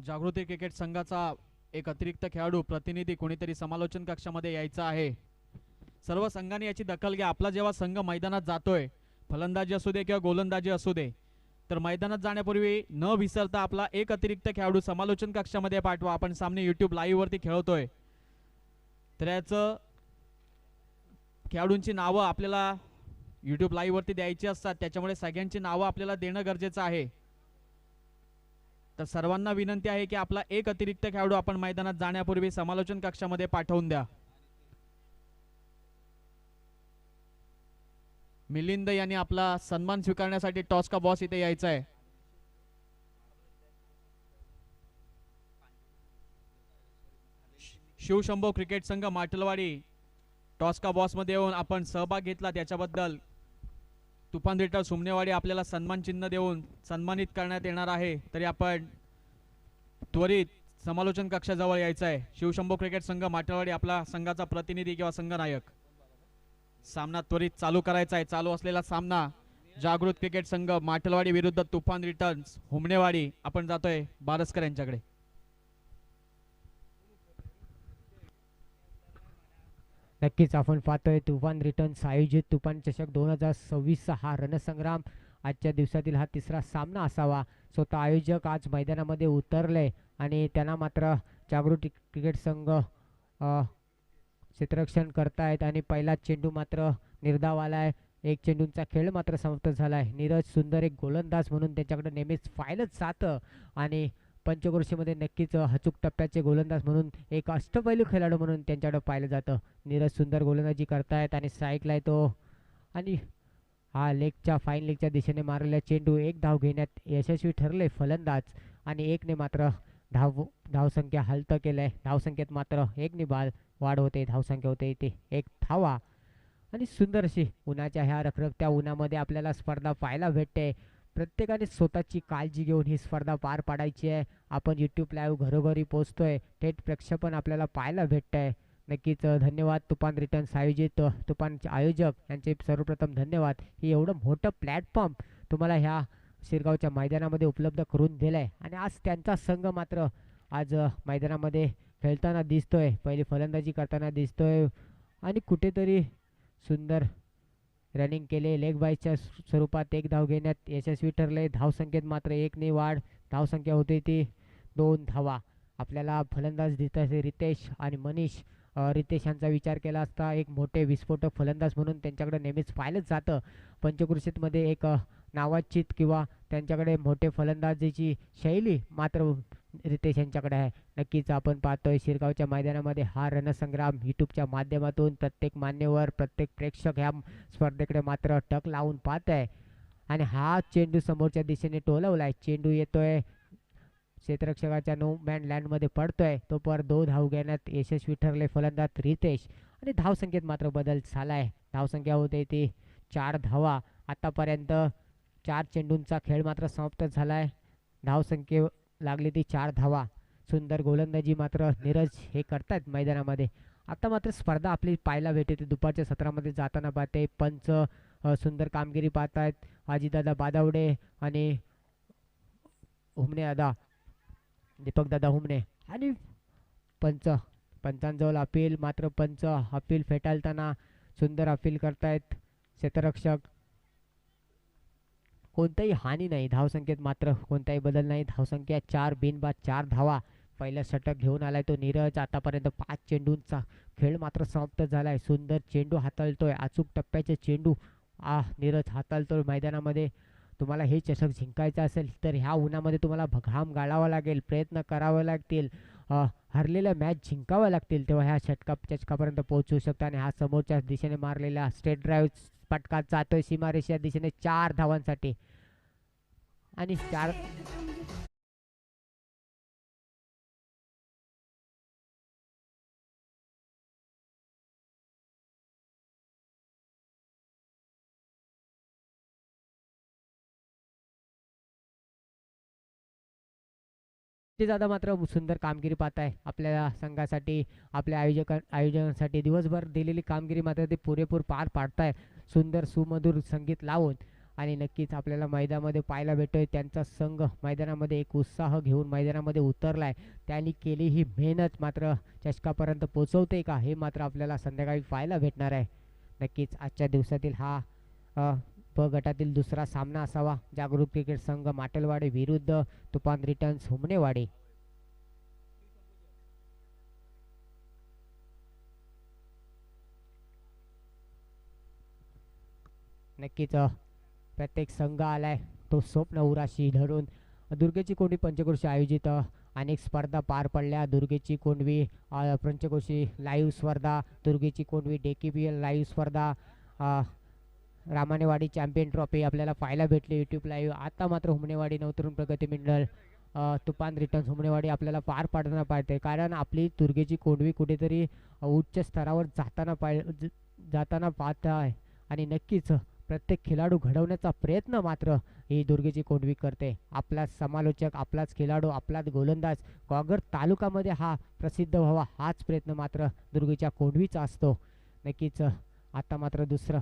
जागृती cricket संघाचा एक अतिरिक्त खेळाडू प्रतिनिधी कोणीतरी समालोचन कक्षामध्ये यायचा आहे। सर्व संघांनी याची दखल घ्या। आपला जेव्हा संघ मैदानात जातोय, फलंदाजी असू दे किंवा गोलंदाजी असू दे, तर मैदानात जाण्यापूर्वी न विसरता आपला एक अतिरिक्त खेळाडू समालोचन कक्षामध्ये पाठवा। आपण सामने YouTube लाईव्ह वरती खेळतोय, तर याचं खेळाडूंची नावं आपल्याला YouTube लाईव्ह वरती द्यायची असतात, त्याच्यामुळे सगळ्यांची नावं आपल्याला देणं गरजेचं आहे। तर सर्वांना विनंती आहे की आपला एक अतिरिक्त खेळाडू आपण मैदानात जाण्यापूर्वी समालोचन कक्षामध्ये पाठवून द्या। मिलिंद यांनी आपला सन्मान स्वीकारण्यासाठी टॉस का बॉस इथे यायचा आहे। शिवशंभो क्रिकेट संघ माटलवाडी टॉस का बॉस मध्ये येऊन आपण सहभाग घेतला, त्याच्याबद्दल तुफान रिटर सुमनेवाडी आपल्याला सन्मान चिन्ह देऊन सन्मानित करण्यात येणार आहे। तरी आपण त्वरित समालोचन कक्षाजवळ यायचं आहे। शिवशंभो क्रिकेट संघ माटलवाडी आपला संघाचा प्रतिनिधी किंवा संघनायक सामना त्वरित चालू करायचा आहे। चालू असलेला सामना जागृत क्रिकेट संघ माटलवाडी विरुद्ध तुफान रिटर्न्स हुमनेवाडी। आपण जातोय बारसकर यांच्याकडे। नक्कीच आपण पाहतोय तुफान रिटर्न्स आयोजित तुफान चषक 2026 हा रणसंग्राम आजच्या दिवसातील हा तिसरा सामना असावा। स्वतः आयोजक आज मैदानामध्ये उतरले आणि त्यांना मात्र जागृती क्रिकेट संघ क्षेत्ररक्षण करतायत आणि पहिला चेंडू मात्र निर्धाव आलाय। एक चेंडूंचा खेळ मात्र समाप्त झालाय। नीरज सुंदर एक गोलंदाज म्हणून त्यांच्याकडे नेहमीच पाहिलंच जातं आणि पंचक्रोशीमध्ये नक्कीच अचूक टप्प्याचे गोलंदाज म्हणून एक अष्टपैलू खेळाडू म्हणून त्यांच्याकडे पाहिलं जातं। नीरज सुंदर गोलंदाजी करतायत आणि स्ट्राईकला येतो आणि हा लेगच्या फाईन लेगच्या दिशेने मारलेला चेंडू एक धाव घेण्यात यशस्वी ठरले फलंदाज आणि एकने मात्र धावसंख्या हलतं केलंय। धावसंख्येत मात्र एकने वाढ होते, धावसंख्या होते इथे एक धावा आणि सुंदर अशी उन्हाच्या ह्या रखरखत्या उन्हामध्ये आपल्याला स्पर्धा पाहायला भेटते। प्रत्येकाने स्वतःची काळजी घेऊन ही स्पर्धा पार पाडायची आहे। आपण YouTube लाईव्ह घरोघरी पोहोचतोय, थेट प्रक्षेपण आपल्याला पाहायला भेटतंय। नक्कीच धन्यवाद तुफान रिटर्न्स आयोजित तुफानचे आयोजक यांचे सर्वप्रथम धन्यवाद। ही एवढं मोठं प्लॅटफॉर्म तुम्हाला ह्या शिरगावच्या मैदानामध्ये उपलब्ध करून दिलंय आणि आज त्यांचा संघ मात्र आज मैदानामध्ये खेळताना दिसतोय, पहिली फलंदाजी करताना दिसतोय आणि कुठेतरी सुंदर रनिंग केले। लेग बायच्या स्वरूपात एक धाव घेण्यात यशस्वी ठरले। धावसंख्येत मात्र एकने वाढ, धावसंख्या होती ती 2 धावा। आपल्याला फलंदाज दिसत आहे रितेश आणि मनीष। रितेश यांचा विचार केला असता एक मोठे विस्फोटक फलंदाज म्हणून त्यांच्याकडे नेहमीच पाहिलंच जातं। पंचक्रोशीमध्ये एक नावाचित किंवा त्यांच्याकडे मोठे फलंदाजीची शैली मात्र रितेश यांच्याकडे आहे। नक्कीच आपण पाहतोय शिरगावच्या मैदानामध्ये हा रणसंग्राम यूट्यूबच्या माध्यमातून प्रत्येक मान्यवर प्रत्येक प्रेक्षक ह्या स्पर्धेकडे मात्र टक लावून पाहत आहे आणि हा चेंडू समोरच्या दिशेने टोलवलाय। चेंडू येतोय क्षेत्ररक्षकाच्या नो मॅन लँडमध्ये पडतोय, तो पर 2 धाव घेण्यात यशस्वी ठरले फलंदाज रितेश आणि धावसंख्येत मात्र बदल झालाय। धावसंख्या होते ती 4 धावा। आतापर्यंत 4 चेंडूंचा खेळ मात्र समाप्त झालाय। धावसंख्ये लागली ती 4 धावा। सुंदर गोलंदाजी मात्र नीरज हे करतात मैदानामध्ये। आता मात्र स्पर्धा आपली पाहायला भेटते दुपारच्या सत्रामध्ये जाताना पाहते। पंच सुंदर कामगिरी पाहतायत, अजितदादा बादावडे आणि हुमणे दादा दीपक दादा हुमणे आणि पंचांजवळ अपील, मात्र पंच अपील फेटाळताना सुंदर अपील करतायत क्षेत्ररक्षक। कोणताही हानी नाही, धावसंख्येत मात्र कोणताही बदल नाही। धावसंख्या 4 बिनबाद 4 धावा। पहिला षटक घेऊन आलाय तो नीरज। आतापर्यंत 5 चेंडूंचा खेळ मात्र समाप्त झालाय। सुंदर चेंडू हाताळतोय, अचूक टप्प्याचे चेंडू नीरज हाताळतोय मैदानामध्ये। तुम्हाला हे चषक जिंकायचं असेल तर ह्या उन्हामध्ये तुम्हाला घाम गाळावा लागेल, प्रयत्न करावे लागतील, हरलेल्या मॅच जिंकाव्या लागतील, तेव्हा ह्या चषकापर्यंत पोहोचू शकता। आणि हा समोरच्या दिशेने मारलेला स्ट्रेट ड्राईव्ह पटका जातोय सीमारेषेच्या दिशेने 4 धावांसाठी आणि 4 दादा मात्र सुंदर कामगिरी पाहताय आपल्या संघासाठी, आपल्या आयोजकांसाठी दिवसभर दिलेली कामगिरी मात्र ते पुरेपूर पार पाडताय। सुंदर सुमधुर संगीत लावून आणि नक्कीच आपल्याला मैदानामध्ये पाहायला भेटतोय त्यांचा संघ मैदानामध्ये एक उत्साह घेऊन मैदानामध्ये उतरलाय. त्यांनी केली ही मेहनत मात्र चषकापर्यंत पोहोचवते का हे मात्र आपल्याला संध्याकाळी पाहायला भेटणार आहे. नक्कीच आजच्या दिवसातील हा ब गटातील दुसरा सामना असावा. जागृत क्रिकेट संघ माटलवाडी विरुद्ध तुफान रिटर्न्स हुमनेवाडी. नक्कीच प्रत्येक संघ आलाय तो स्वप्न उराशी धरून. दुर्गेची कोंडवी पंचक्रोशी आयोजित अनेक स्पर्धा पार पडल्या. दुर्गेची कोंडवी पंचक्रोशी लाईव्ह स्पर्धा, दुर्गेची कोंडवी डेकेबीएल लाईव्ह स्पर्धा, रामानेवाडी चॅम्पियन ट्रॉफी आपल्याला पाहायला भेटली यूट्यूब लाईव्ह. आता मात्र हुमनेवाडी नवतरुण प्रगती मंडळ तुफान रिटर्न्स हुमनेवाडी आपल्याला पार पाडताना पाहते. कारण आपली दुर्गेची कोंडवी कुठेतरी उच्च स्तरावर जाताना पाहत आहे आणि नक्कीच प्रत्येक खेळाडू घडवण्याचा प्रयत्न मात्र ही दुर्गेची कोंडवी करते. आपलाच समालोचक, आपलाच खेळाडू, आपलाच गोलंदाज गॉगर तालुक्यामध्ये हा प्रसिद्ध व्हावा हाच प्रयत्न मात्र दुर्गेच्या कोंडवीचा असतो. नक्कीच आता मात्र दुसरं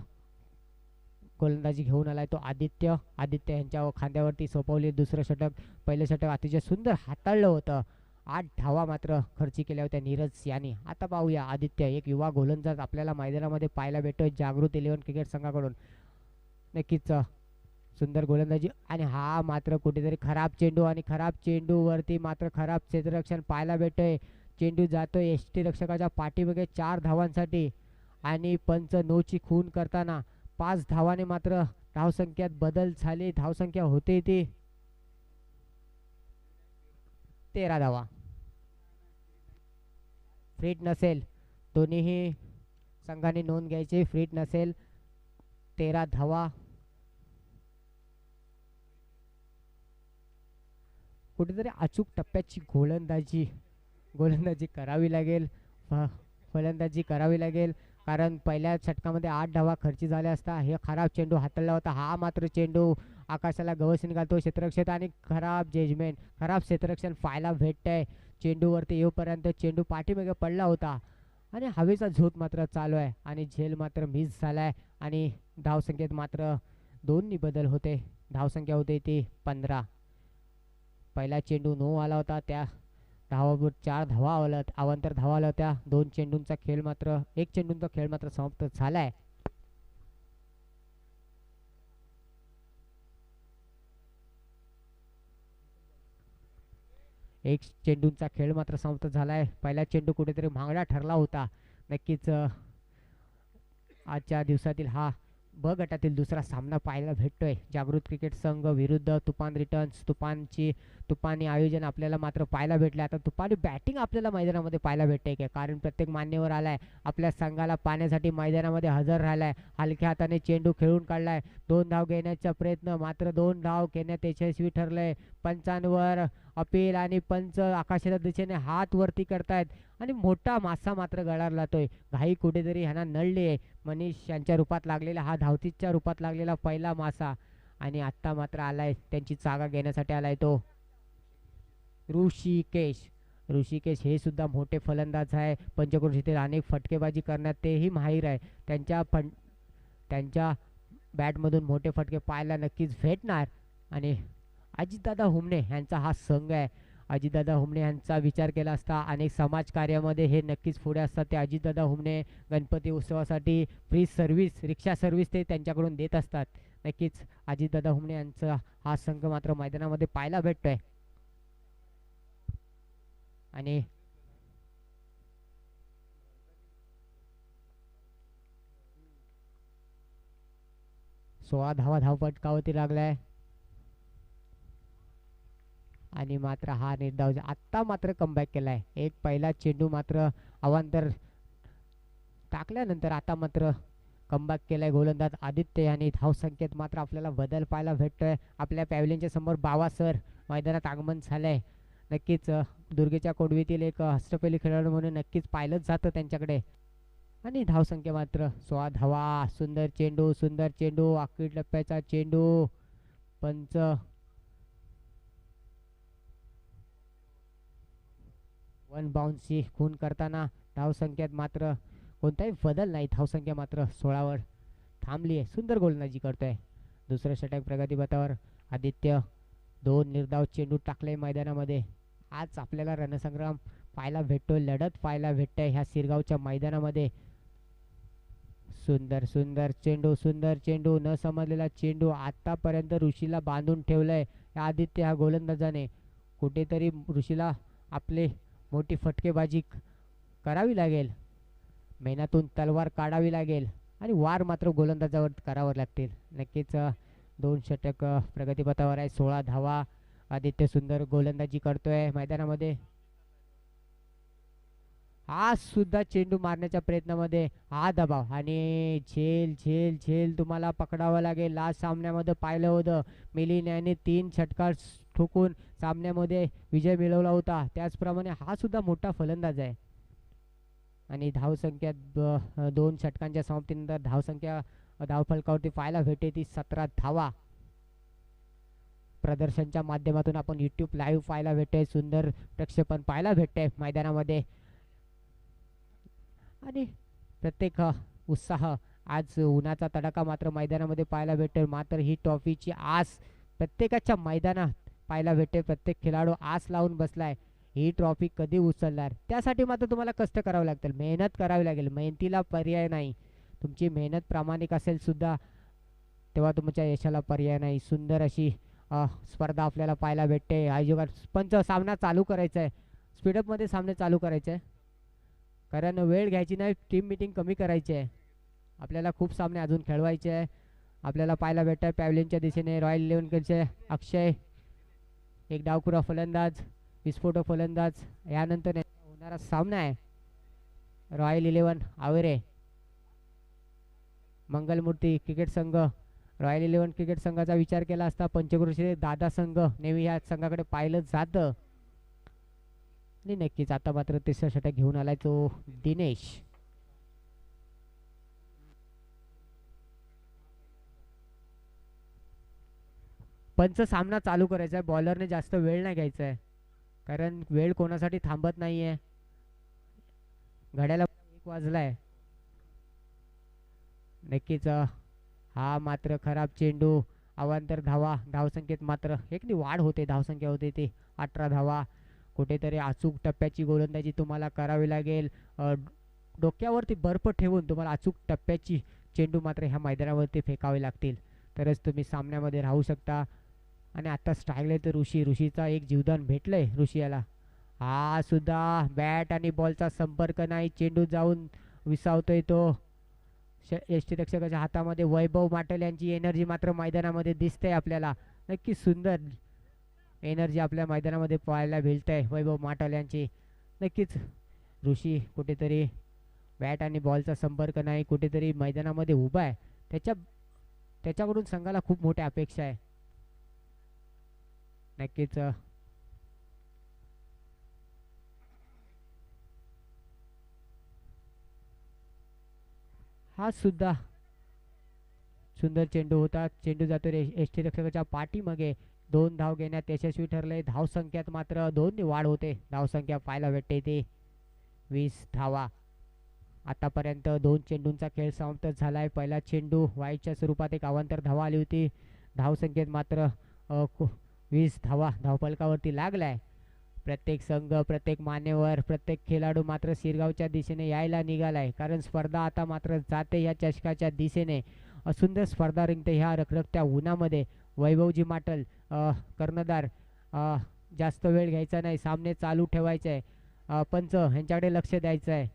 गोलंदाजी घेऊन आलाय तो आदित्य. आदित्य यांच्या खांद्यावरती सोपवले दुसरं षटक. पहिलं षटक अतिशय सुंदर हाताळलं होतं. 8 धावा मात्र खर्ची केल्या होत्या नीरज यांनी. आता पाहूया आदित्य, एक युवा गोलंदाज आपल्याला मैदानामध्ये पाहायला भेटतोय जागृत 11 क्रिकेट संघाकडून. नक्कीच सुंदर गोलंदाजी आणि हा मात्र कुठेतरी खराब चेंडू आणि खराब चेंडूवरती मात्र खराब क्षेत्ररक्षण पाहायला भेटतोय. चेंडू जातोय यष्टी रक्षकाच्या पाठीमागे 4 धावांसाठी आणि पंच नोची खून करताना 5 धावाने मात्र धावसंख्यात बदल झाले. धावसंख्या होते ती 13 धावा. फ्रीट नसेल, दोन्हीही संघाने नोंद घ्यायची. फ्रीट नसेल, 13 धावा. कुठेतरी अचूक टप्प्याची गोलंदाजी करावी लागेल, फलंदाजी करावी लागेल. कारण पहिल्या षटकामध्ये 8 धावा खर्ची झाल्या असता. हे खराब चेंडू हाताळला होता. हा मात्र चेंडू आकाशाला गवस निघालतो क्षेत्ररक्षक आणि खराब जजमेंट, खराब क्षेत्ररक्षण पाहायला भेटतंय. चेंडूवरती येऊपर्यंत चेंडू पाठीमागे पडला होता आणि हवेचा झोत मात्र चालू आहे आणि झेल मात्र मिस झालाय आणि धावसंख्येत मात्र 2 बदल होते. धावसंख्या होते ती 15. पहिला चेंडू 9 आला होता, त्या धावावर 4 धावा अवांतर धावा आल्या होत्या. 2 चेंडूंचा खेळ मात्र 1 चेंडूंचा खेळ मात्र समाप्त झालाय. एक चेंडूंचा खेळ मात्र समाप्त झालाय. पहिला चेंडू कुठेतरी महागडा ठरला होता. नक्कीच आजच्या दिवसातील हा ब गटातील दुसरा सामना पाहायला भेटतोय. जागृत क्रिकेट संघ विरुद्ध तुफान रिटर्न्स. तुफानी आयोजन आपल्याला मात्र पाहायला भेटले. आता तुफानी बॅटिंग आपल्याला मैदानामध्ये पाहायला भेटते का, कारण प्रत्येक मान्यवर आलाय आपल्या संघाला पाहण्यासाठी मैदानामध्ये हजर राहिलाय. हलक्या हाताने चेंडू खेळून काढलाय. 2 धाव घेण्याचा प्रयत्न, मात्र 2 धाव घेण्यात यशस्वी ठरलंय. पंचांवर अपील आणि पंच आकाशाच्या दिशेने हात वरती करतायत आणि मोठा मासा मात्र गळाला जातोय. घाई कुठेतरी ह्यांना नळली आहे. मनीष यांच्या रूपात लागलेला हा धावतीच्या रूपात लागलेला पहिला मासा आणि आत्ता मात्र आलाय त्यांची जागा घेण्यासाठी आलाय तो ऋषिकेश हे सुद्धा मोठे फलंदाज आहे. पंचक्रोशीतील अनेक फटकेबाजी करण्यात तेही माहीर आहे. त्यांच्या बॅटमधून मोठे फटके पाहायला नक्कीच भेटणार. आणि अजितदादा हुमणे यांचा हा संघ आहे. अजितदादा हुमणे यांचा विचार केला असता अनेक समाज कार्यामध्ये हे नक्कीच पुढे असतात. ते अजितदादा हुमणे गणपती उत्सवासाठी फ्री सर्व्हिस, रिक्षा सर्व्हिस ते त्यांच्याकडून देत असतात. नक्कीच अजितदादा हुमणे यांचा हा संघ मात्र मैदानामध्ये पाहायला भेटतोय. आणि सोळा धावपटकावरती लागलाय आणि मात्र हा निर्धाव आत्ता मात्र कमबॅक केलाय. एक पहिला चेंडू मात्र अवांतर टाकल्यानंतर आता मात्र कमबॅक केलाय गोलंदाज आदित्य यांनी. धावसंख्येत मात्र आपल्याला बदल पाहायला भेटतोय. आपल्या पॅव्हलियनच्या समोर बावा सर मैदानात आगमन झालंय. नक्कीच दुर्गेच्या कोंडवीतील एक अष्टपैलू खेळाडू म्हणून नक्कीच पाहिलंच जातं त्यांच्याकडे. आणि धावसंख्या मात्र 16 धावा. सुंदर चेंडू आखरी टप्प्याचा चेंडू. पंच वन बाउन्सची खून करताना धावसंख्येत मात्र कोणताही बदल नाही. धावसंख्या मात्र 16 वर थांबली आहे. सुंदर गोलंदाजी करतोय दुसरं षटक प्रगतीपथावर. आदित्य 2 निर्धाव चेंडू टाकले मैदानामध्ये. आज आपल्याला रणसंग्राम पाहायला भेटतोय, लढत पाहायला भेटतंय ह्या सिरगावच्या मैदानामध्ये. सुंदर सुंदर चेंडू, सुंदर चेंडू, न समजलेला चेंडू. आतापर्यंत ऋषीला बांधून ठेवलंय आदित्य ह्या गोलंदाजाने. कुठेतरी ऋषीला आपले मोठी फटकेबाजी करावी लागेल, मेहनतून तलवार काढावी लागेल आणि वार मात्र गोलंदाजावर करावं लागतील. नक्कीच 2 षटक प्रगतीपथावर आहे. 16 धावा. आदित्य सुंदर गोलंदाजी करतोय मैदानामध्ये. आज सुद्धा चेंडू मारण्याच्या प्रयत्नामध्ये हा दबाव आणि झेल झेल झेल तुम्हाला पकडावं लागेल. लास्ट सामन्यामध्ये पाहिलं होतं, मिलिंद याने 3 षटकार ठोकून सामन्यामध्ये विजय मिळवला होता. त्याचप्रमाणे हा सुद्धा मोठा फलंदाज आहे. आणि धावसंख्या 2 षटकांच्या समाप्तीनंतर धावसंख्या धावफलकावरती पाहायला भेटते ती 17 धावा. प्रदर्शनच्या माध्यमातून आपण यूट्यूब लाईव्ह पाहायला भेटते, सुंदर प्रक्षेपण पाहायला भेटते मैदानामध्ये. आणि प्रत्येक उत्साह, आज उन्हाचा तडाखा मात्र मैदानामध्ये पाहायला भेटेल. मात्र ही ट्रॉफीची आस प्रत्येकाच्या मैदानात पाहायला भेटते. प्रत्येक खेळाडू आस लावून बसलाय, ही ट्रॉफी कधी उचलणार. त्यासाठी मात्र तुम्हाला कष्ट करावे लागतील, मेहनत करावी लागेल. मेहनतीला पर्याय नाही. तुमची मेहनत प्रामाणिक असेल सुद्धा तेव्हा तुमच्या यशाला पर्याय नाही. सुंदर अशी स्पर्धा आपल्याला पाहायला भेटते. आयोजकात पंच सामना चालू करायचा आहे, स्पीडअपमध्ये सामने चालू करायचे आहे, कारण वेळ घ्यायची नाही, टीम मीटिंग कमी करायची आहे. आपल्याला खूप सामने अजून खेळवायचे आहे. आपल्याला पाहायला भेटतं पॅव्हलियनच्या दिशेने रॉयल इलेव्हनचे अक्षय, एक डावखुरा फलंदाज, विस्फोटक फलंदाज. यानंतर होणारा सामना आहे रॉयल इलेव्हन आवेरे मंगलमूर्ती क्रिकेट संघ. रॉयल इलेव्हन क्रिकेट संघाचा विचार केला असता पंचक्रोशीचे दादा संघ नेहमी या संघाकडे पाहिलं जातं. आणि नक्कीच आता मात्र तिसरा षटक घेऊन आलाय तो दिनेश. पंच सामना चालू करायचा आहे. बॉलरने जास्त वेळ नाही घ्यायचा आहे, कारण वेळ कोणासाठी थांबत नाहीये. घड्याला 1 वाजलाय. नक्कीच हा मात्र खराब चेंडू. अवांतर धावा. धावसंख्येत मात्र एकनी वाढ होते, धावसंख्या होते ती 18 धावा. कुठेतरी अचूक टप्प्याची गोलंदाजी तुम्हाला करावी लागेल. डोक्यावरती बर्फ ठेवून तुम्हाला अचूक टप्प्याची चेंडू मात्र ह्या मैदानावरती फेकावे लागतील, तरच तुम्ही सामन्यामध्ये राहू शकता. आणि आता स्ट्राईकला तर ऋषीचा एक जीवदान भेटलंय ऋषी याला. हा सुद्धा बॅट आणि बॉलचा संपर्क नाही, चेंडू जाऊन विसावतोय तो यष्टीरक्षकाच्या हातामध्ये. वैभव माटल यांची एनर्जी मात्र मैदानामध्ये दिसते आपल्याला. नक्की सुंदर एनर्जी आपल्या मैदानामध्ये पाहायला भेटते वैभव माटल यांची. नक्कीच ऋषी कुठेतरी बॅट आणि बॉलचा संपर्क नाही, कुठेतरी मैदानामध्ये उभा आहे. त्याच्याकडून संघाला खूप मोठ्या अपेक्षा आहे. नक्कीच हा सुद्धा सुंदर चेंडू होता. चेंडू जातो यष्टीरक्षकाच्या पाठीमागे. 2 धाव घेण्यात यशस्वी ठरले. धावसंख्यात मात्र 2 वाढ होते. धावसंख्या पाहायला भेटते ते 20 धावा. आतापर्यंत 2 चेंडूंचा खेळ समाप्त झालाय. पहिला चेंडू वाईटच्या स्वरूपात एक अवांतर धावा आली होती. धावसंख्येत मात्र 20 धावा धावफलकावरती लागलाय. प्रत्येक संघ, प्रत्येक मान्यवर, प्रत्येक खेळाडू मात्र शिरगावच्या दिशेने यायला निघालाय, कारण स्पर्धा आता मात्र जाते या चषकाच्या दिशेने. सुंदर स्पर्धा रिंगते ह्या रखरखत्या उन्हामध्ये. वैभवजी माटल कर्णधार, जास्त वेळ घ्यायचा नाही, सामने चालू ठेवायचे आहे. पंच ह्यांच्याकडे लक्ष द्यायचं आहे.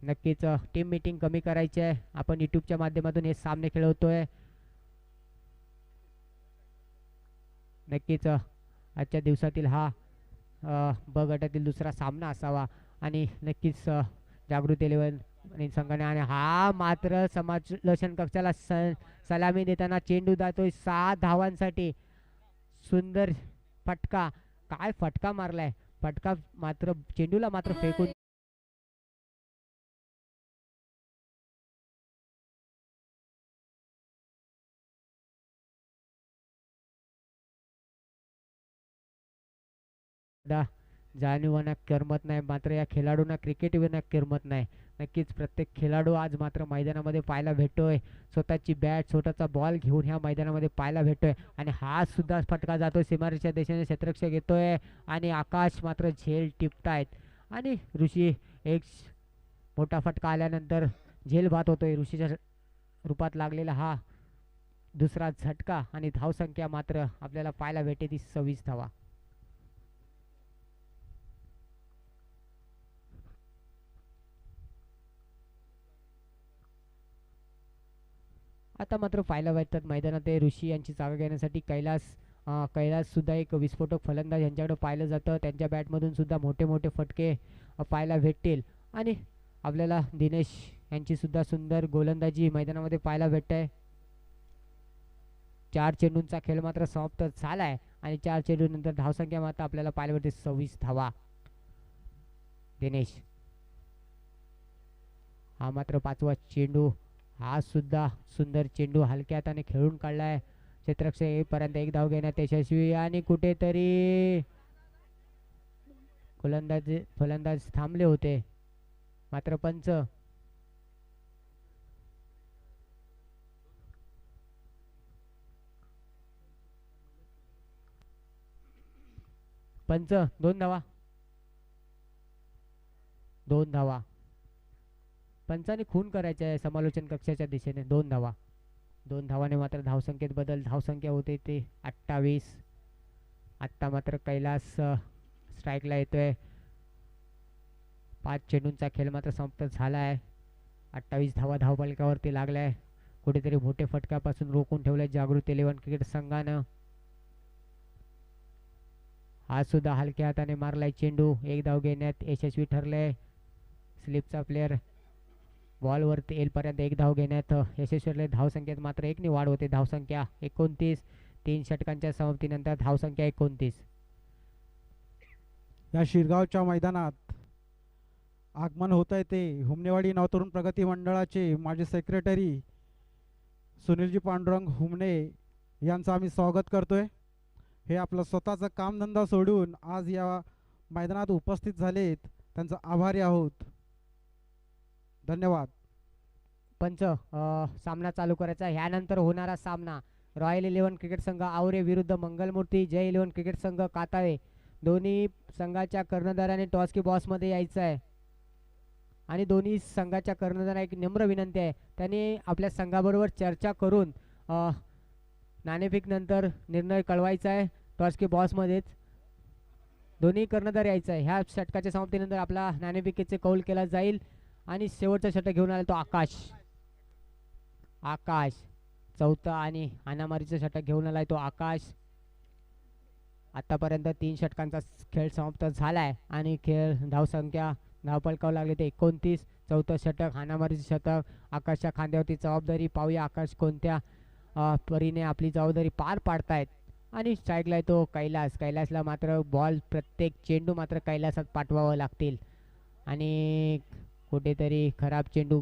नक्कीच टीम मीटिंग कमी करायची आहे. आपण यूट्यूबच्या माध्यमातून हे सामने खेळवतोय. नक्कीच आजच्या दिवसातील हा ब गटातील दुसरा सामना असावा. आणि नक्कीच जागृती इलेव्हन आणि संघाने, आणि हा मात्र समालोचन कक्षाला सलामी देताना चेंडू जातोय 6 धावांसाठी. सुंदर फटका, काय फटका मारलाय. फटका मात्र चेंडूला मात्र फेकून जाणीवाना करमत नाही. मात्र या खेळाडूंना क्रिकेट विना करमत नाही. नक्कीच प्रत्येक खेळाडू आज मात्र मैदानामध्ये पाहायला भेटतोय. स्वतःची बॅट स्वतःचा बॉल घेऊन ह्या मैदानामध्ये पाहायला भेटतोय आणि हा सुद्धा फटका जातोय सीमारेषेच्या दिशेने, क्षेत्ररक्षक घेतोय आणि आकाश मात्र झेल टिपतायत आणि ऋषी एक मोठा फटका आल्यानंतर झेल बाद होतोय. ऋषीच्या रूपात लागलेला हा दुसरा झटका आणि धावसंख्या मात्र आपल्याला पाहायला भेटते ती 26 धावा. आता मात्र पाहायला भेटतात मैदानात ऋषी यांची जागा घेण्यासाठी कैलास सुद्धा एक विस्फोटक फलंदाज यांच्याकडे पाहिलं जातं. त्यांच्या बॅटमधून सुद्धा मोठे मोठे फटके पाहायला भेटतील आणि आपल्याला दिनेश यांची सुद्धा सुंदर गोलंदाजी मैदानामध्ये पाहायला भेटते. 4 चेंडूंचा खेळ मात्र समाप्त झालाय आणि 4 चेंडूनंतर धावसंख्या मात्र आपल्याला पाहायला भेटते 26 धावा. दिनेश हा मात्र 5वा चेंडू, हा सुद्धा सुंदर चेंडू हलक्या हाताने खेळून काढलाय. क्षेत्ररक्षक येईपर्यंत एक धाव घेण्यात यशस्वी आणि कुठेतरी फलंदाज थांबले होते. मात्र पंच पंच 2 धावा, 2 धावा. पंचाने खून करायचे आहे समालोचन कक्षाच्या दिशेने. 2 धावा, 2 धावाने मात्र धावसंख्येत बदल. धावसंख्या होते ते 28. आत्ता मात्र कैलास स्ट्राईकला येतोय. 5 चेंडूंचा खेळ मात्र समाप्त झाला आहे. 28 धावा धावफलकावरती लागलाय. कुठेतरी मोठे फटक्यापासून रोखून ठेवलंय जागृत 11 क्रिकेट संघानं. हा सुद्धा हलक्या हाताने मारलाय चेंडू. एक धाव घेण्यात यशस्वी ठरले. स्लिपचा प्लेअर बॉलवरती येईपर्यंत एक धाव घेण्यात यशस्वी ठरले. धावसंख्येत मात्र 1 ने वाढ होते. धावसंख्या 29. 3 षटकांच्या समाप्तीनंतर धावसंख्या 29. या शिरगावच्या मैदानात आगमन होत आहे ते हुमनेवाडी नवतरुण प्रगती मंडळाचे माजी सेक्रेटरी सुनीलजी पांडुरंग हुमने यांचं आम्ही स्वागत करतोय. हे आपलं स्वतःचं कामधंदा सोडून आज या मैदानात उपस्थित झालेत, त्यांचं आभारी आहोत. धन्यवाद. पंच सामना चालू करायचा. ह्यानंतर होणारा सामना रॉयल 11 क्रिकेट संघ आवरे विरुद्ध मंगलमूर्ती जय 11 क्रिकेट संघ काताळे. दोन्ही संघाच्या कर्णधाराने टॉस की बॉसमध्ये यायचं आहे आणि दोन्ही संघाच्या कर्णधारांना एक नम्र विनंती आहे, त्यांनी आपल्या संघाबरोबर चर्चा करून नाणेफेक नंतर निर्णय कळवायचा आहे. टॉस की बॉसमध्येच दोन्ही कर्णधार यायचं आहे. ह्या षटकाच्या समाप्तीनंतर आपला नाणेफेकीचे कौल केला जाईल आणि शेवटचा षटक घेऊन आला तो आकाश. चौथा आणि हाणामारीचा षटक घेऊन आलाय तो आकाश. आतापर्यंत 3 षटकांचा खेळ समाप्त झालाय आणि धावसंख्या धावफलकावर लागले ते 29. चौथं षटक हाणामारीचं षटक. आकाशच्या खांद्यावरती जबाबदारी. पाहूया आकाश कोणत्या परीने आपली जबाबदारी पार पाडतायत. आणि स्ट्राईकला तो कैलासला मात्र बॉल प्रत्येक चेंडू मात्र कैलासात पाठवावं लागतील आणि कुठेतरी खराब चेंडू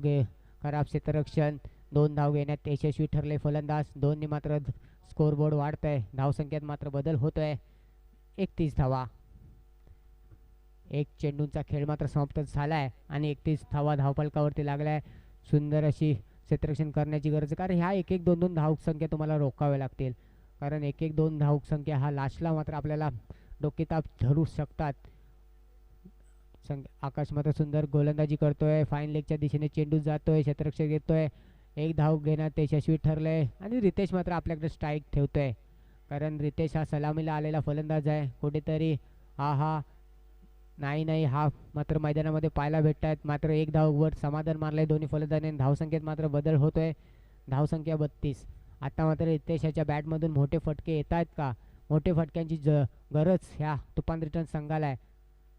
खराब क्षेत्ररक्षण. 2 धाव घेण्यात यशस्वी ठरले फलंदाज. 2 मात्र स्कोरबोर्ड वाढतंय. धावसंख्येत मात्र बदल होतोय. 31 धावा. 1 चेंडूंचा खेळ मात्र समाप्त झालाय आणि 31 धावा धावफलकावरती लागलाय. सुंदर अशी क्षेत्ररक्षण करण्याची गरज आहे, कारण ह्या 1-1, 2-2 धावसंख्या तुम्हाला रोखाव्या लागतील, कारण 1-1, 2 धावसंख्या हा लास्टला मात्र आपल्याला डोकेताप धरू शकतात. आकाश मात्र सुंदर गोलंदाजी करतोय. फाईन लेगच्या दिशेने चेंडू जातोय. क्षेत्ररक्षक येतोय. 1 धाव घेण्यात यशस्वी ठरलंय आणि रितेश मात्र आपल्याकडे स्ट्राईक ठेवतोय, कारण रितेश हा सलामीला आलेला फलंदाज आहे. कुठेतरी नाही हा मात्र मैदानामध्ये पाहायला भेटत आहेत. मात्र 1 धाववर समाधान मारलंय दोन्ही फलंदाजांनी. धावसंख्येत मात्र बदल होतोय. धावसंख्या 32. आता मात्र रितेश याच्या बॅटमधून मोठे फटके येत आहेत का? मोठे फटक्यांची गरज ह्या तुफान रिटर्न संघाला आहे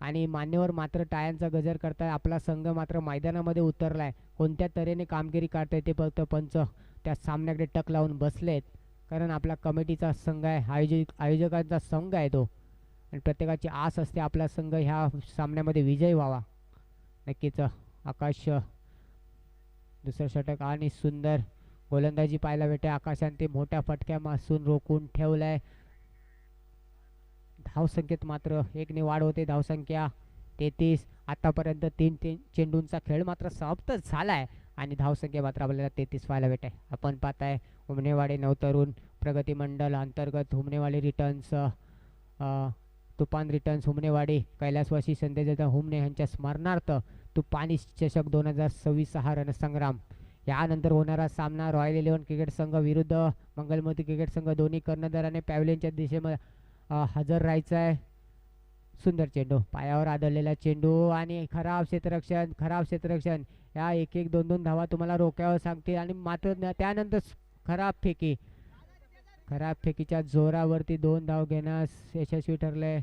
आणि मान्यवर मात्र टाळ्यांचा गजर करताय. आपला संघ मात्र मैदानामध्ये उतरलाय. कोणत्या तऱ्हेने कामगिरी करताय ते फक्त पंच त्या सामन्याकडे टक लावून बसलेत, कारण आपला कमिटीचा संघ आहे, आयोजकांचा संघ आहे तो, आणि प्रत्येकाची आस असते आपला संघ ह्या सामन्यामध्ये विजयी व्हावा. नक्कीच आकाश दुसरं षटक आणि सुंदर गोलंदाजी पाहायला भेटते. आकाशाने ते मोठ्या फटक्यापासून रोखून ठेवलाय. धावसंख्येत मात्र 1 ने वाढ होते. धावसंख्या 33. आतापर्यंत तीन चेंडूंचा खेळ मात्र समाप्त झालाय आणि धावसंख्या मात्र आपल्याला 33 पाहायला भेट आहे. आपण पाहताय हुमनेवाडी नवतरुण प्रगती मंडळ अंतर्गत हुमनेवाडी रिटर्न्स तुफान रिटर्न्स हुमनेवाडी कैलासवासी संदेशदा हुमने यांच्या स्मरणार्थ तुफानी चषक 2026 हा रणसंग्राम. यानंतर होणारा सामना रॉयल 11 क्रिकेट संघ विरुद्ध मंगलमूर्ती क्रिकेट संघ. दोन्ही कर्णधाराने पॅव्हलियनच्या दिशेमध्ये हजर राहायचं आहे. सुंदर चेंडू, पायावर आदळलेला चेंडू आणि खराब क्षेत्ररक्षण. या 1-1 2-2 धावा तुम्हाला रोक्यावर सांगतील आणि मात्र त्यानंतर खराब फेकीच्या जोरावरती 2 धाव घेण्यास यशस्वी ठरले.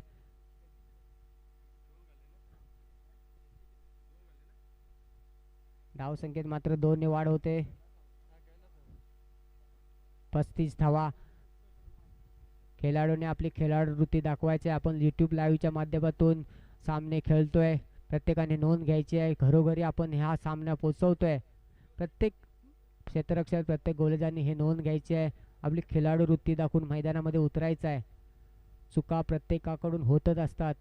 धाव संख्येत मात्र 2 ने वाढ होते. 35 धावा. खेळाडूने आपली खेळाडूवृत्ती दाखवायची. आपण YouTube लाईव्हच्या माध्यमातून सामने खेळतोय. प्रत्येकाने नोंद घ्यायची आहे. घरोघरी आपण ह्या सामना पोचवतोय. प्रत्येक क्षेत्ररक्षक प्रत्येक गोलंदाजांनी हे नोंद घ्यायची आहे. आपली खेळाडूवृत्ती दाखवून मैदानामध्ये उतरायचं आहे. चुका प्रत्येकाकडून होतच असतात.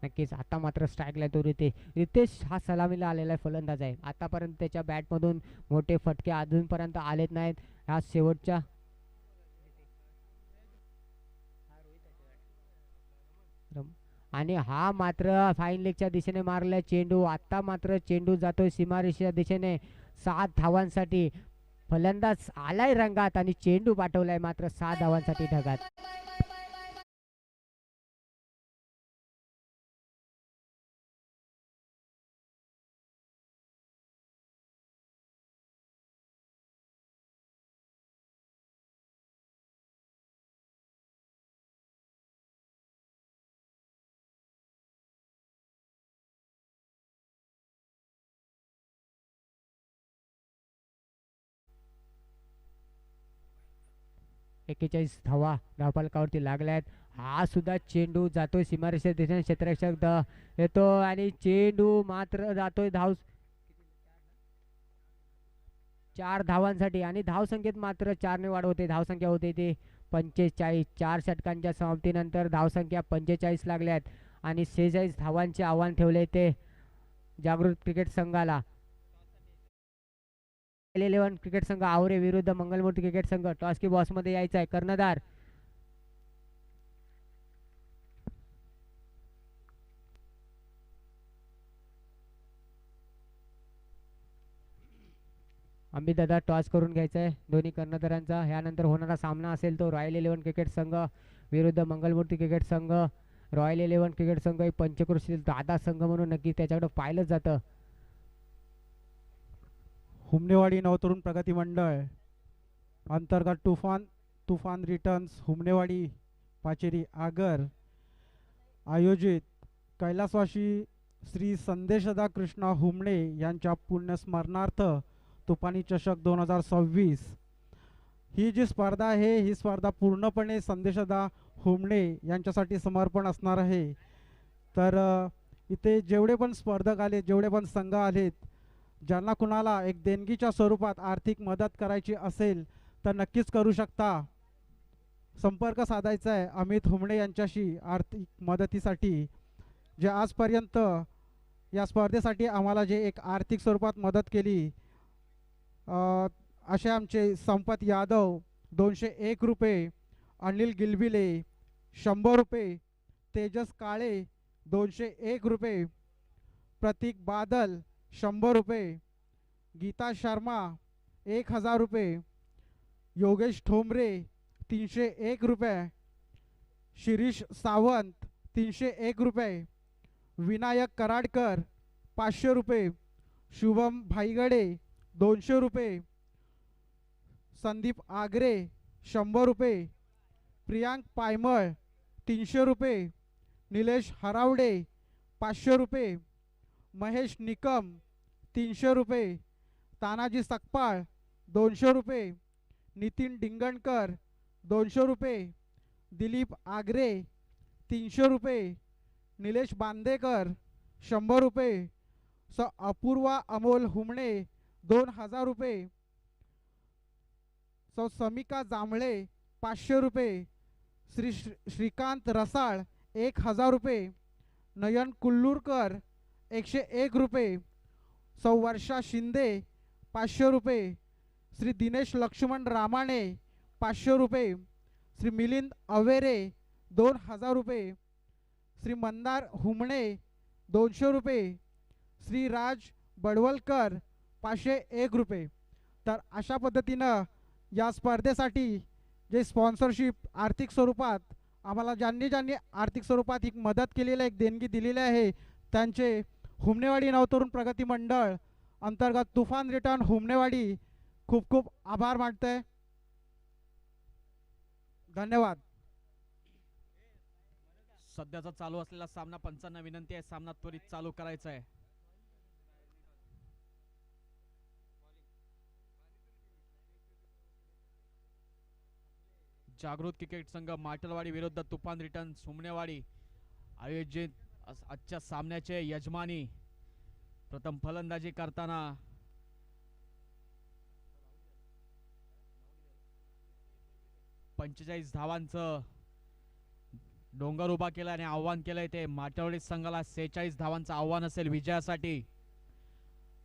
नक्कीच आता मात्र स्ट्राईकला तो रितेश हा सलामीला आलेला फलंदाज आहे. आतापर्यंत त्याच्या बॅटमधून मोठे फटके अजूनपर्यंत आलेत नाहीत. ह्या शेवटच्या आणि हा मात्र फाईन लेगच्या दिशेने मारलाय चेंडू. आता मात्र चेंडू जातोय सीमारेषेच्या दिशेने 7 धावांसाठी. फलंदाज आलाय रंगात आणि चेंडू पाठवलाय मात्र 6 धावांसाठी ढगात. एक्केचाळीस धावा धावफलकावरती लागल्यात. हा सुद्धा चेंडू जातोय सीमारेषेच्या दिशेने. क्षेत्ररक्षक येतो आणि चेंडू मात्र जातोय 4 धावांसाठी आणि धावसंख्येत मात्र 4 ने वाढ होते. धावसंख्या होते ती 45. 4 षटकांच्या समाप्तीनंतर धावसंख्या 45 लागल्यात आणि 46 धावांचे आव्हान ठेवले ते जागृत क्रिकेट संघाला. 11 क्रिकेट संघ आवरे विरुद्ध मंगलमूर्ती क्रिकेट संघ. टॉस की बॉस मध्ये यायचा आहे. कर्णधार अमित दादा टॉस करून घ्यायचा आहे दोन्ही कर्णधारांचा. यानंतर होणारा सामना असेल तो रॉयल 11 क्रिकेट संघ विरुद्ध मंगलमूर्ती क्रिकेट संघ. रॉयल 11 क्रिकेट संघ ही पंचक्रोशीतील दादा संघ म्हणून नक्की त्याच्याकडे पाहिलं जातं. हुमनेवाडी नवतरुण प्रगती मंडळ अंतर्गत तुफान रिटर्न्स हुमनेवाडी पाचेरी आगर आयोजित कैलासवासी श्री संदेशदा कृष्णा हुमणे यांच्या पुण्यस्मरणार्थ तुफानी चषक 2026 ही जी स्पर्धा आहे ही स्पर्धा पूर्णपणे संदेशदा हुमणे यांच्यासाठी समर्पण असणार आहे. तर इथे जेवढे पण स्पर्धक आले, जेवढे पण संघ आलेत, ज्यांना कुणाला एक देणगीच्या स्वरूपात आर्थिक मदत करायची असेल तर नक्कीच करू शकता. संपर्क साधायचा आहे अमित हुमणे यांच्याशी आर्थिक मदतीसाठी. जे आजपर्यंत या स्पर्धेसाठी आम्हाला जे एक आर्थिक स्वरूपात मदत केली असे आमचे संपत यादव 201 रुपये, अनिल गिलबिले 100 रुपये, तेजस काळे 201 रुपये, प्रतीक बादल 100 रुपये, गीता शर्मा 1000 रुपये, योगेश ठोंबरे 301 रुपये, शिरीष सावंत 301 रुपये, विनायक कराडकर 500 रुपये, शुभम भाईगडे 200 रुपये, संदीप आगरे 100 रुपये, प्रियांक पायमळ 300 रुपये, निलेश हरावडे 500 रुपये, महेश निकम 300 रुपये, तानाजी सकपाळ 200 रुपये, नितीन डिंगणकर 200 रुपये, दिलीप आगरे 300 रुपये, निलेश बांदेकर 100 रुपये, अपूर्वा अमोल हुमणे 2000 रुपये, समिका जांभळे 500 रुपये, श्रीकांत रसाळ 1000 रुपये, नयन कुल्लूरकर 101 रुपये, सौ वर्षा शिंदे 500 रुपये, श्री दिनेश लक्ष्मण रामाणे 500 रुपये, श्री मिलिंद अवेरे 2000 रुपये, श्री मंदार हुमणे 200 रुपये, श्री राज बडवलकर 501 रुपये. तर अशा पद्धतीनं या स्पर्धेसाठी जे स्पॉन्सरशिप आर्थिक स्वरूपात आम्हाला ज्यांनी आर्थिक स्वरूपात एक मदत केलेली आहे, एक देणगी दिलेली आहे, त्यांचे हुमनेवाडी नवतरुण प्रगती मंडळ अंतर्गत तुफान रिटर्न हुमनेवाडी खूप खूप आभार मानते. धन्यवाद. सध्याचा चालू असलेला सामना पंचांना विनंती आहे सामना त्वरित चालू करायचा आहे. जागृत क्रिकेट संघ माटलवाडी विरुद्ध तुफान रिटर्न्स हुमनेवाडी आयोजित आजच्या सामन्याचे यजमानी प्रथम फलंदाजी करताना पंचेचाळीस धावांचं डोंगर उभा केला आणि आव्हान केलंय ते माटलवाडी संघाला 46 धावांचं आव्हान असेल विजयासाठी.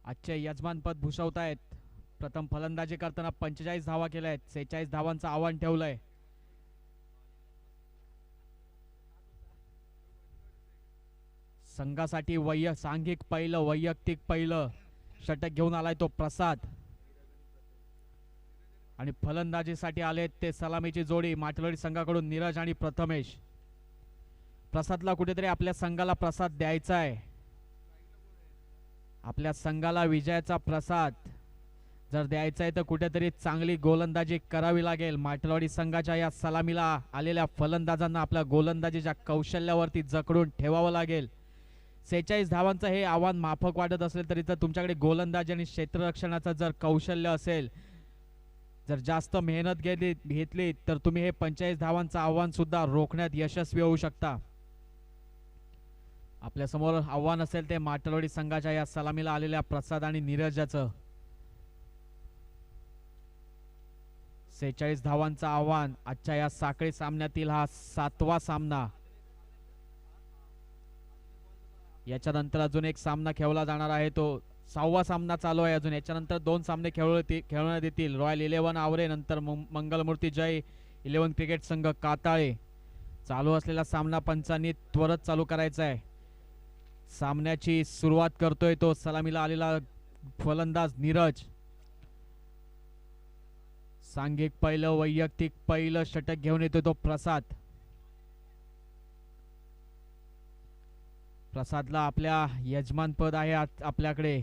आजचे यजमानपद भूषवतायत. प्रथम फलंदाजी करताना 45 धावा केल्या आहेत, 46 धावांचं आव्हान ठेवलंय. संघासाठी सांघिक पहिलं वैयक्तिक पहिलं षटक घेऊन आलाय तो प्रसाद आणि फलंदाजीसाठी आले ते सलामीची जोडी माटलवाडी संघाकडून नीरज आणि प्रथमेश. प्रसादला कुठेतरी आपल्या संघाला प्रसाद द्यायचा आहे. आपल्या संघाला विजयाचा प्रसाद जर द्यायचा आहे तर कुठेतरी चांगली गोलंदाजी करावी लागेल. माटलवाडी संघाच्या या सलामीला आलेल्या फलंदाजांना आपल्या गोलंदाजीच्या कौशल्यावरती जकडून ठेवावं लागेल. 46 धावांचं हे आव्हान माफक वाटत असेल तरी तर तुमच्याकडे गोलंदाजी आणि क्षेत्ररक्षणाचं जर कौशल्य असेल, जर जास्त मेहनत घेतली तर तुम्ही हे 45 धावांचं आव्हान सुद्धा रोखण्यात यशस्वी होऊ शकता. आपल्या समोर आव्हान असेल ते माटलवाडी संघाच्या या सलामीला आलेल्या प्रसाद आणि नीरजाचं. 46 धावांचं आव्हान. आजच्या या साखळी सामन्यातील हा 7वा सामना. याच्यानंतर अजून एक सामना खेळला जाणार आहे, तो 6वा सामना चालू आहे अजून. याच्यानंतर 2 सामने खेळवण्यात येतील. रॉयल 11 आवरे नंतर मंगलमूर्ती जय 11 क्रिकेट संघ काताळे. चालू असलेला सामना पंचांनी त्वरित चालू करायचा आहे. सामन्याची सुरुवात करतोय तो सलामीला आलेला फलंदाज नीरज. सांघिक पहिलं वैयक्तिक पहिलं षटक घेऊन येतोय तो प्रसाद. प्रसादला आपल्या यजमानपद आहे आपल्याकडे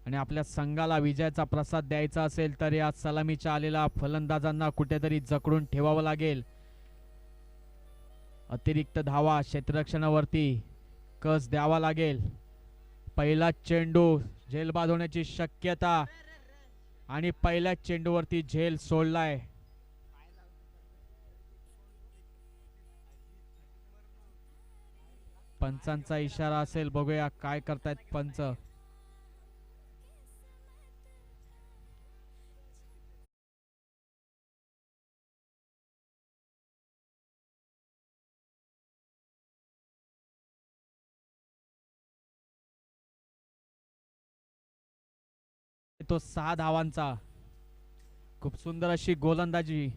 आणि आपल्या संघाला विजयाचा प्रसाद द्यायचा असेल तर या सलामीच्या आलेल्या फलंदाजांना कुठेतरी जकडून ठेवावं लागेल. अतिरिक्त धावा क्षेत्ररक्षणावरती कस द्यावा लागेल. पहिला चेंडू झेलबाद होण्याची शक्यता आणि पहिल्या चेंडूवरती झेल सोडलाय. पंचांचा इशारा असेल, बघूया काय करतायत पंच. तो 6 धावांचा. खूप सुंदर अशी गोलंदाजी,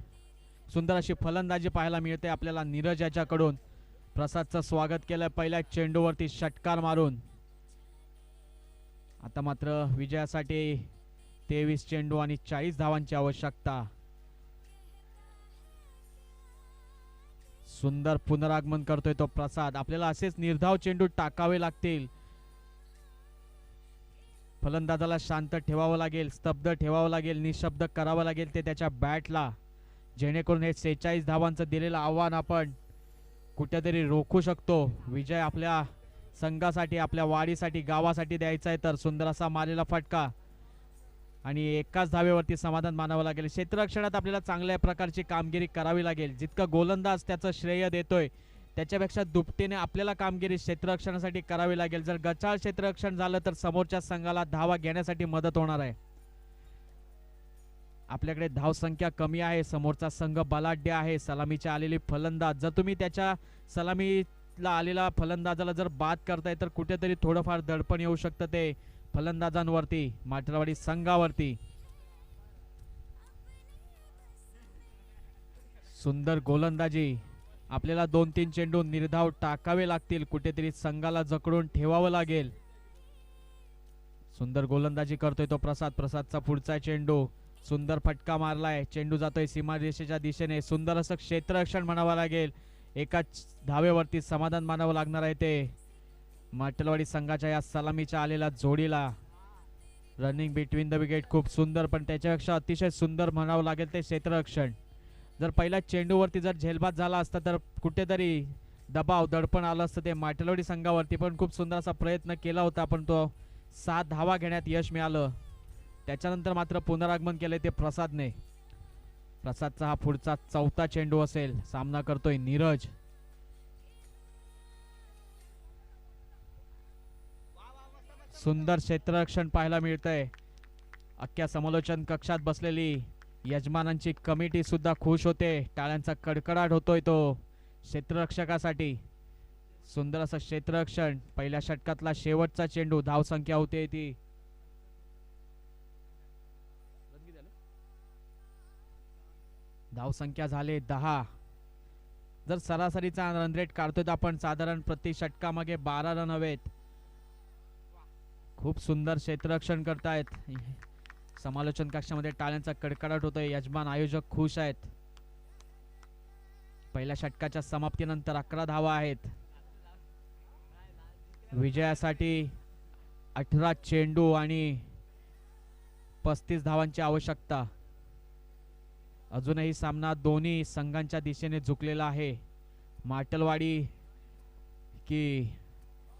सुंदर अशी फलंदाजी पाहायला मिळते आपल्याला नीरज याच्याकडून. प्रसादचं स्वागत केलं पहिल्या चेंडूवरती षटकार मारून. आता मात्र विजयासाठी 23 चेंडू आणि 40 धावांची आवश्यकता. सुंदर पुनरागमन करतोय तो प्रसाद. आपल्याला असेच निर्धाव चेंडू टाकावे लागतील. फलंदाजाला शांत ठेवावं लागेल, स्तब्ध ठेवावं लागेल, निशब्द करावं लागेल ते त्याच्या बॅटला, जेणेकरून हे 46 धावांचं दिलेलं आव्हान आपण कुठेतरी रोखू शकतो. विजय आपल्या संघासाठी, आपल्या वाडीसाठी, गावासाठी द्यायचा आहे तर सुंदर असा मारलेला फटका आणि एकाच धावेवरती समाधान मानावं लागेल. क्षेत्ररक्षणात आपल्याला चांगल्या प्रकारची कामगिरी करावी लागेल. जितकं गोलंदाज त्याचं श्रेय देतोय त्याच्यापेक्षा दुपटीने आपल्याला कामगिरी क्षेत्ररक्षणासाठी करावी लागेल. जर गचाळ क्षेत्ररक्षण झालं तर समोरच्या संघाला धावा घेण्यासाठी मदत होणार आहे. आपल्याकडे धावसंख्या कमी आहे, समोरचा संघ बलाढ्य आहे. सलामीच्या आलेली फलंदाज, जर तुम्ही त्याच्या सलामी ला आलेला फलंदाजाला जर बाद करताय तर कुठेतरी थोडंफार दडपण येऊ शकतं ते फलंदाजांवरती, माटलवाडी संघावरती. सुंदर गोलंदाजी. आपल्याला 2-3 चेंडू निर्धाव टाकावे लागतील, कुठेतरी संघाला जकडून ठेवावं लागेल. सुंदर गोलंदाजी करतोय तो प्रसाद. प्रसादचा पुढचा चेंडू, सुंदर फटका मारलाय, चेंडू जातोय सीमारेषेच्या दिशेने. सुंदर असं क्षेत्ररक्षण म्हणावं लागेल. एकाच धावेवरती समाधान मानावं लागणार आहे ते माटलवाडी संघाच्या या सलामीच्या आलेल्या जोडीला. रनिंग बिटवीन द विकेट खूप सुंदर, पण त्याच्यापेक्षा अतिशय सुंदर म्हणावं लागेल ते क्षेत्ररक्षण. जर पहिल्या चेंडूवरती जर झेलबाद झाला असता तर कुठेतरी दबाव दडपण आलं असतं ते माटलवाडी संघावरती. पण खूप सुंदर असा प्रयत्न केला होता, पण तो 7 धावा घेण्यात यश मिळालं. त्याच्यानंतर मात्र पुनरागमन केलंय ते प्रसादने. प्रसादचा हा पुढचा 4था चेंडू असेल. सामना करतोय नीरज. सुंदर क्षेत्ररक्षण पाहायला मिळतंय. अख्ख्या समालोचन कक्षात बसलेली यजमानांची कमिटी सुद्धा खुश होते. टाळ्यांचा कडकडाट होतोय तो क्षेत्ररक्षकासाठी. सुंदर असं क्षेत्ररक्षण. पहिल्या षटकातला शेवटचा चेंडू. धावसंख्या होते ती धावसंख्या झाले 10. जर सरासरीचा रन रेट काढतोय तर आपण साधारण प्रति षटकामागे 12 रन हवेत. खूप सुंदर क्षेत्ररक्षण करतायत. समालोचन कक्षामध्ये टाळ्यांचा कडकडाट होतोय. यजमान आयोजक खुश आहेत. पहिल्या षटकाच्या समाप्तीनंतर 11 धावा आहेत. विजयासाठी 18 चेंडू आणि 35 धावांची आवश्यकता. अजूनही सामना दोन्ही संघांच्या दिशेने झुकलेला आहे. माटलवाडी की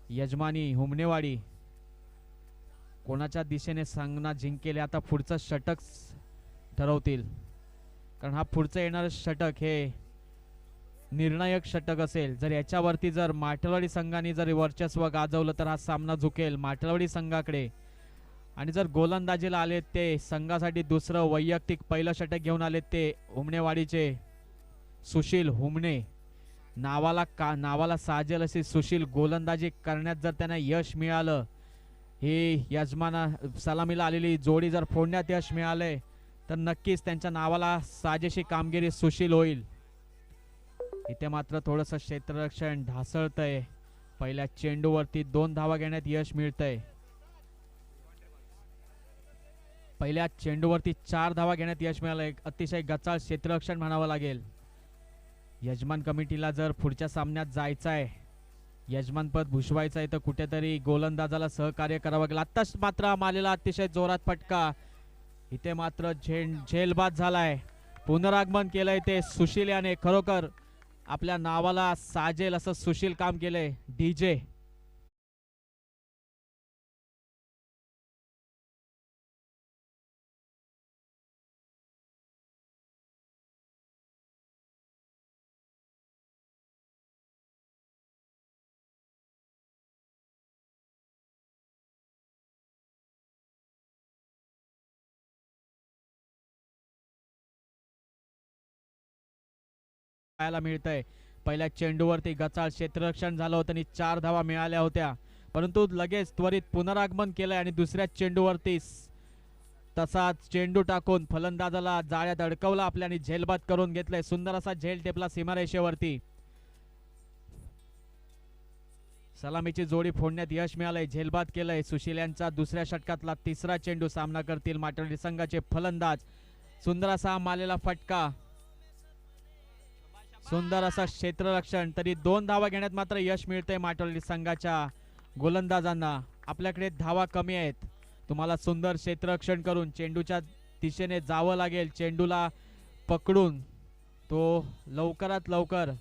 यजमानी हुमनेवाडी, कोणाच्या दिशेने सामना जिंकेल आता पुढचं षटक ठरवतील. कारण हा पुढचं येणारं षटक हे निर्णायक षटक असेल. जर याच्यावरती जर माटलवाडी संघाने जर वर्चस्व गाजवलं तर हा सामना झुकेल माटलवाडी संघाकडे. आणि जर गोलंदाजीला आले ते संघासाठी दुसरं वैयक्तिक पहिलं षटक घेऊन आले ते हुमनेवाडीचे सुशील हुमणे. नावाला साजेल अशी सुशील गोलंदाजी करण्यात जर त्यांना यश मिळालं, ही यजमाना सलामीला आलेली जोडी जर फोडण्यात यश मिळाले तर नक्कीच त्यांच्या नावाला साजेशी कामगिरी सुशील होईल. इथे मात्र थोडंसं क्षेत्ररक्षण ढासळतंय. पहिल्या चेंडूवरती 2 धावा घेण्यात यश मिळतंय. पहिल्या चेंडूवरती 4 धावा घेण्यात यश मिळालंय. अतिशय गचाळ क्षेत्ररक्षण म्हणावं लागेल. यजमान कमिटीला जर पुढच्या सामन्यात जायचंय, यजमानपद भूषवायचं आहे तर कुठेतरी गोलंदाजाला सहकार्य करावं लागेल. आत्ताच मात्र आलेला अतिशय जोरात फटका. इथे मात्र झेलबाद झालाय. पुनरागमन केलंय ते सुशील याने. खरोखर आपल्या नावाला साजेल असं सुशील काम केलंय. डीजे पाहायला मिळतंय. पहिल्या चेंडूवरती गचाळ क्षेत्ररक्षण झालं होतं आणि 4 धावा मिळाल्या होत्या, परंतु लगेच त्वरित पुनरागमन केलंय आणि दुसऱ्या चेंडूवरती तसाच चेंडू टाकून फलंदाजाला जाळ्यात अडकवलं आपल्या आणि झेलबाद करून घेतलंय. सुंदर असा झेल टेपला सीमारेषेवरती. सलामीची जोडी फोडण्यात यश मिळालंय. झेलबाद केलंय. सुशील यांचा दुसऱ्या षटकातला 3रा चेंडू. सामना करतील माटलवाडी संघाचे फलंदाज. सुंदर असा मारलेला फटका. सुंदर असा क्षेत्ररक्षण. तरी 2 धावा घेण्यात मात्र यश मिळतंय माटलवाडी संघाच्या गोलंदाजांना. आपल्याकडे धावा कमी आहेत. तुम्हाला सुंदर क्षेत्ररक्षण करून चेंडूच्या दिशेने जावं लागेल. चेंडूला पकडून तो लवकरात लवकर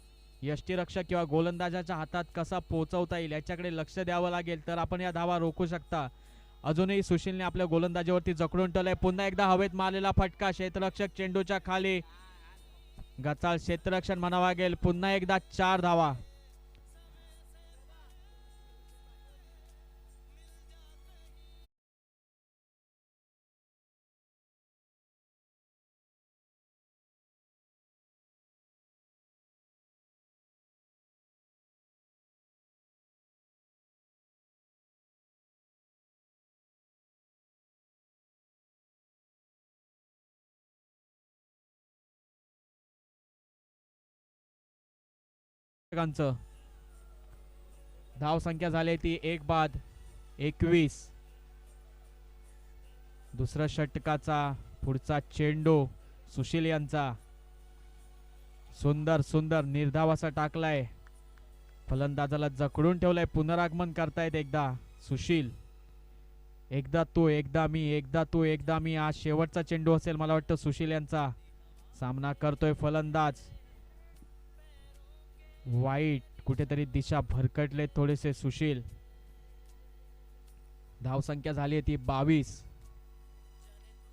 यष्टीरक्षक किंवा गोलंदाजाच्या हातात कसा पोहोचवता येईल याच्याकडे लक्ष द्यावं लागेल, तर आपण या धावा रोखू शकता. अजूनही सुशीलने आपल्या गोलंदाजीवरती जखडून ठेवलंय. पुन्हा एकदा हवेत मारलेला फटका. क्षेत्ररक्षक चेंडूच्या खाली. गचाळ क्षेत्ररक्षण म्हणावं लागेल. पुन्हा एकदा 4 धावा. षटकांचं. धाव संख्या झाली ती 1 बाद 21. दुसरा षटकाचा पुढचा चेंडू सुशील यांचा. सुंदर सुंदर निर्धाव असा टाकलाय. फलंदाजाला जखडून ठेवलाय. पुनरागमन करतायत एकदा सुशील. एकदा तू एकदा मी, एकदा तू एकदा मी. आज शेवटचा चेंडू असेल मला वाटतं सुशील यांचा. सामना करतोय फलंदाज. वाईट कुठेतरी दिशा भरकटले थोडेसे सुशील. धाव संख्या झाली ती 22.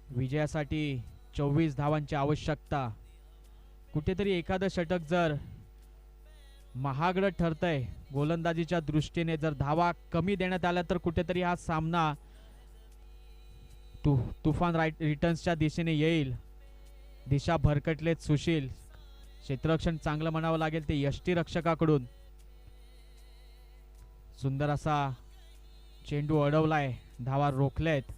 विजयासाठी 24 धावांची आवश्यकता. कुठेतरी एखादं षटक जर महागडं ठरतंय गोलंदाजीच्या दृष्टीने, जर धावा कमी देण्यात आल्या तर कुठेतरी हा सामना तुफान रिटर्न्सच्या दिशेने येईल. दिशा भरकटलेत सुशील. क्षेत्ररक्षण चांगलं म्हणावं लागेल ते यष्टीरक्षकाकडून. सुंदर असा चेंडू अडवलाय. धावा रोखल्यात.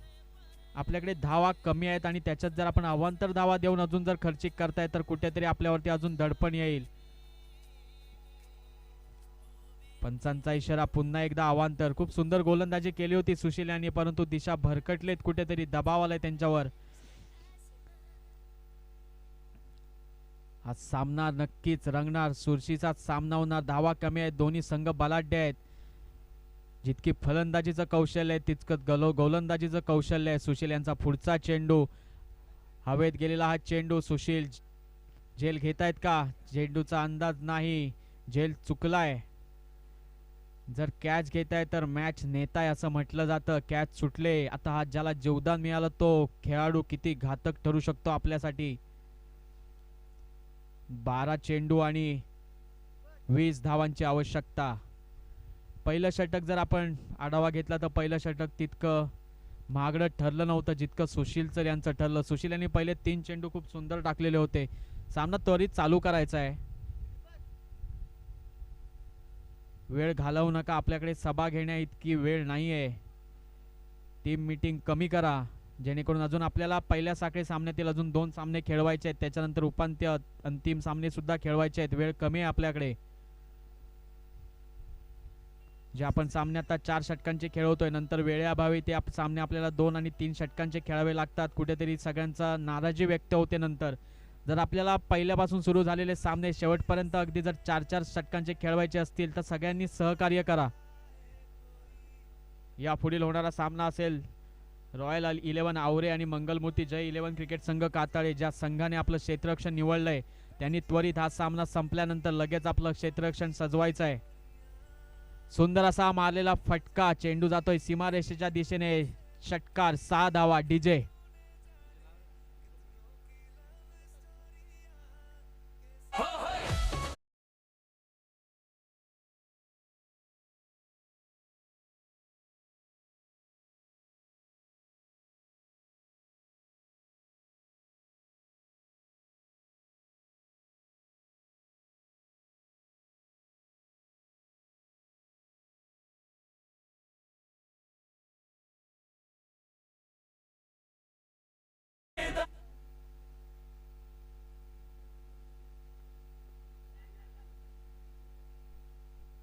आपल्याकडे धावा कमी आहेत आणि त्याच्यात जर आपण अवांतर धावा देऊन अजून जर खर्चिक करताय तर कुठेतरी आपल्यावरती अजून दडपण येईल. पंचांचा इशारा पुन्हा एकदा अवांतर. खूप सुंदर गोलंदाजी केली होती सुशील यांनी, परंतु दिशा भरकटलेत. कुठेतरी दबाव आलाय त्यांच्यावर. हा सामना नक्कीच रंगणार. चुरशीचाच सामना होणार. धावा कमी आहेत. दोन्ही संघ बलाढ्य आहेत. जितकी फलंदाजीचं कौशल्य आहे तितकं गोलंदाजीचं कौशल्य आहे. सुशील यांचा पुढचा चेंडू. हवेत गेलेला हा चेंडू. सुशील झेल घेतायत का? चेंडूचा अंदाज नाही. झेल चुकलाय. जर कॅच घेताय तर मॅच नेताय असं म्हटलं जातं. कॅच सुटले. आता हा ज्याला जीवदान मिळालं तो खेळाडू किती घातक ठरू शकतो आपल्यासाठी. 12 चेंडू आणि 20 धावांची आवश्यकता. पहिलं षटक जर आपण आढावा घेतला तर पहिलं षटक तितकं महागडं ठरलं नव्हतं जितकं सुशीलचं यांचं ठरलं. सुशील यांनी पहिले 3 चेंडू खूप सुंदर टाकलेले होते. सामना त्वरित चालू करायचा आहे. वेळ घालवू नका. आपल्याकडे सभा घेण्या इतकी वेळ नाहीये. टीम मीटिंग कमी करा जेणेकरून अजून आपल्याला पहिल्या साखळी सामन्यातील अजून 2 सामने खेळवायचे आहेत. त्याच्यानंतर उपांत्य अंतिम सामने सुद्धा खेळवायचे आहेत. वेळ कमी आहे आपल्याकडे. जे आपण सामने आता 4 षटकांचे खेळवतोय, नंतर वेळेअभावी ते सामने आपल्याला 2 आणि 3 षटकांचे खेळावे लागतात. कुठेतरी सगळ्यांचा नाराजी व्यक्त होते नंतर. जर आपल्याला पहिल्यापासून सुरू झालेले सामने शेवटपर्यंत अगदी जर 4-4 षटकांचे खेळवायचे असतील तर सगळ्यांनी सहकार्य करा. या पुढील होणारा सामना असेल रॉयल 11 आवरे आणि मंगलमूर्ती जय 11 क्रिकेट संघ काताळे. ज्या संघाने आपलं क्षेत्ररक्षण निवडलंय त्यांनी त्वरित हा सामना संपल्यानंतर लगेच आपलं क्षेत्ररक्षण सजवायचं आहे. सुंदर असा मारलेला फटका. चेंडू जातोय सीमारेषेच्या दिशेने. षटकार. 6 धावा. डीजे.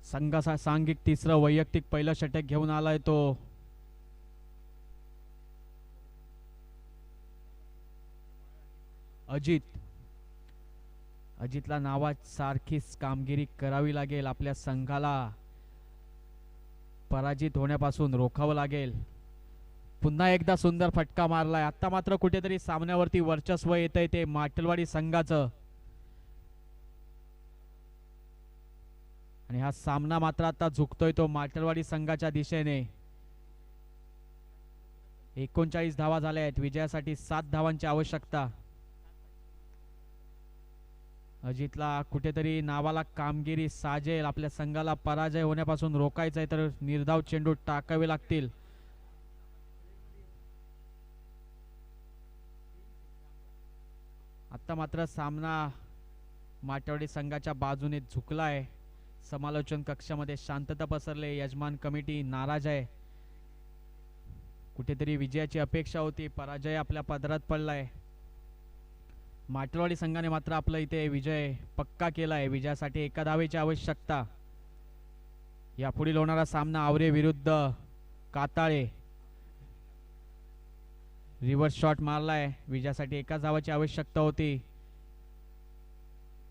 संघाचा सांघिक तिसरं वैयक्तिक पहिलं षटक घेऊन आलाय तो अजित. अजितला नावात सारखीच कामगिरी करावी लागेल. आपल्या संघाला पराजित होण्यापासून रोखावं लागेल. पुन्हा एकदा सुंदर फटका मारलाय. आता मात्र कुठेतरी सामन्यावरती वर्चस्व येतंय ते माटलवाडी संघाचं. आणि हा सामना मात्र आता झुकतोय तो माटलवाडी संघाच्या दिशेने. 39 धावा झाल्या आहेत. विजयासाठी 7 धावांची आवश्यकता. अजितला कुठेतरी नावाला कामगिरी साजेल. आपल्या संघाला पराजय होण्यापासून रोखायचंय तर निर्धाव चेंडू टाकावे लागतील. आता मात्र सामना माटवाडी संघाच्या बाजूने झुकलाय. समालोचन कक्षामध्ये शांतता पसरले. यजमान कमिटी नाराज आहे. कुठेतरी विजयाची अपेक्षा होती. पराजय आपल्या पदरात पडलाय. माटलवाडी संघाने मात्र आपला इथे विजय पक्का केलाय. विजयासाठी एका धावेची आवश्यकता. या पुढील होणारा सामना आवरे विरुद्ध काताळे. Reverse shot मारलाय. विजयासाठी एकाच धावाची आवश्यकता होती.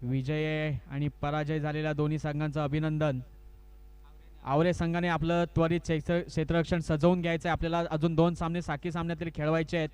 विजय आणि पराजय झालेल्या दोन्ही संघांचं अभिनंदन. आवरे संघाने आपलं त्वरित क्षेत्ररक्षण सजवून घ्यायचं आहे. आपल्याला अजून 2 सामने साखळी सामन्यातील खेळवायचे आहेत.